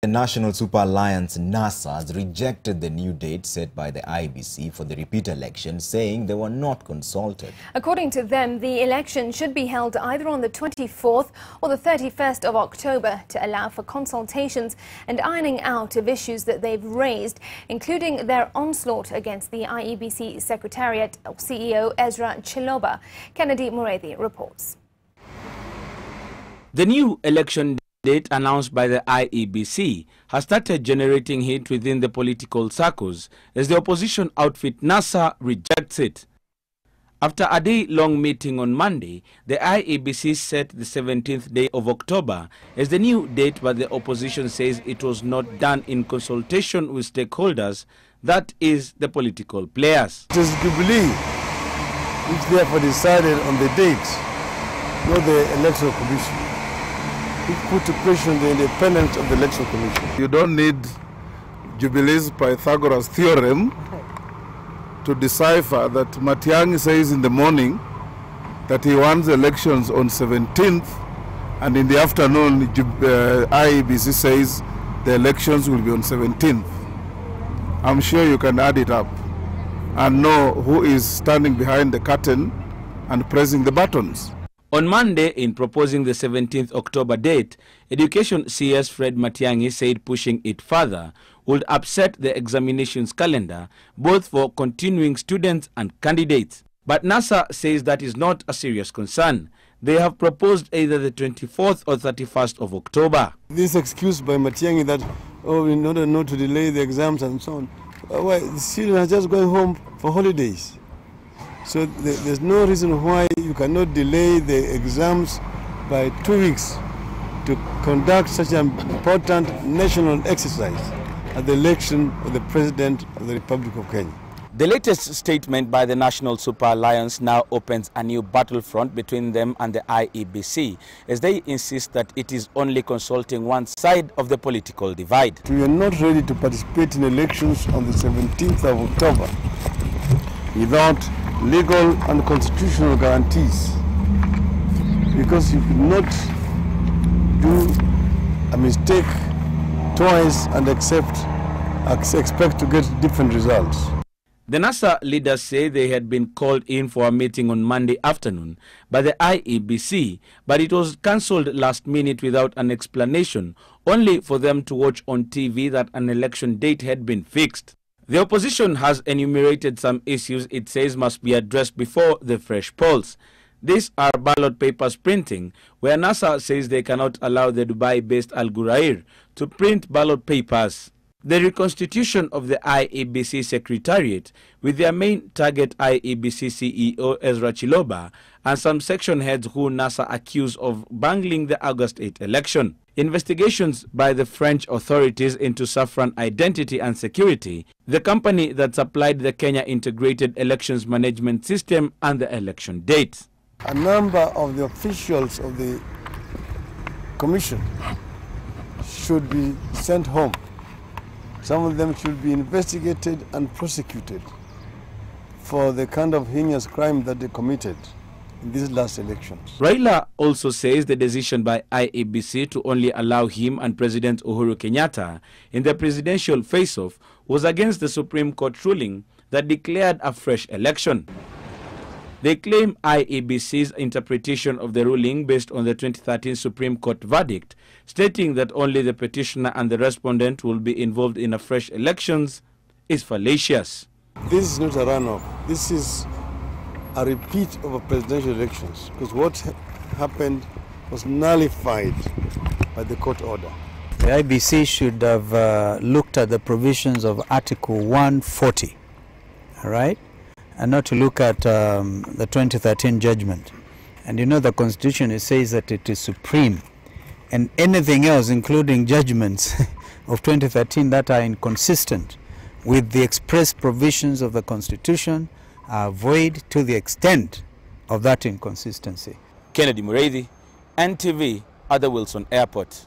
The National Super Alliance NASA has rejected the new date set by the IEBC for the repeat election, saying they were not consulted. According to them, the election should be held either on the 24th or the 31st of October to allow for consultations and ironing out of issues that they've raised, including their onslaught against the IEBC secretariat CEO Ezra Chiloba. Kennedy Mureithi reports. The new election date announced by the IEBC has started generating heat within the political circles as the opposition outfit NASA rejects it. After a day-long meeting on Monday, the IEBC set the 17th day of October as the new date, but the opposition says it was not done in consultation with stakeholders, that is, the political players. It is Jubilee which therefore decided on the date, not the Electoral Commission. It put to question the independence of the Electoral Commission. You don't need Jubilee's Pythagoras theorem to decipher that Matiang'i says in the morning that he wants elections on 17th, and in the afternoon IEBC says the elections will be on 17th. I'm sure you can add it up and know who is standing behind the curtain and pressing the buttons. On Monday, in proposing the 17th October date, Education CS Fred Matiang'i said pushing it further would upset the examinations calendar, both for continuing students and candidates. But NASA says that is not a serious concern. They have proposed either the 24th or 31st of October. This excuse by Matiang'i that, in order not to delay the exams and so on, well, the students are just going home for holidays. So there's no reason why you cannot delay the exams by 2 weeks to conduct such an important national exercise at the election of the President of the Republic of Kenya. The latest statement by the National Super Alliance now opens a new battlefront between them and the IEBC, as they insist that it is only consulting one side of the political divide. We are not ready to participate in elections on the 17th of October without legal and constitutional guarantees, because you could not do a mistake twice and expect to get different results. The NASA leaders say they had been called in for a meeting on Monday afternoon by the IEBC, but it was cancelled last minute without an explanation, only for them to watch on TV that an election date had been fixed. The opposition has enumerated some issues it says must be addressed before the fresh polls. These are ballot papers printing, where NASA says they cannot allow the Dubai-based Al Ghurair to print ballot papers. The reconstitution of the IEBC secretariat, with their main target IEBC CEO Ezra Chiloba and some section heads who NASA accused of bungling the August 8 election. Investigations by the French authorities into Saffron Identity and Security, the company that supplied the Kenya Integrated Elections Management System, and the election date. A number of the officials of the Commission should be sent home. Some of them should be investigated and prosecuted for the kind of heinous crime that they committed in these last elections. Raila also says the decision by IEBC to only allow him and President Uhuru Kenyatta in the presidential face-off was against the Supreme Court ruling that declared a fresh election. They claim IEBC's interpretation of the ruling based on the 2013 Supreme Court verdict, stating that only the petitioner and the respondent will be involved in a fresh elections, is fallacious. This is not a runoff. This is a repeat of a presidential elections, because what happened was nullified by the court order. The IEBC should have looked at the provisions of Article 140, all right? And not to look at the 2013 judgment. And you know the Constitution, it says that it is supreme. And anything else, including judgments of 2013 that are inconsistent with the express provisions of the Constitution, are void to the extent of that inconsistency. Kennedy Mureithi, NTV, at the Wilson Airport.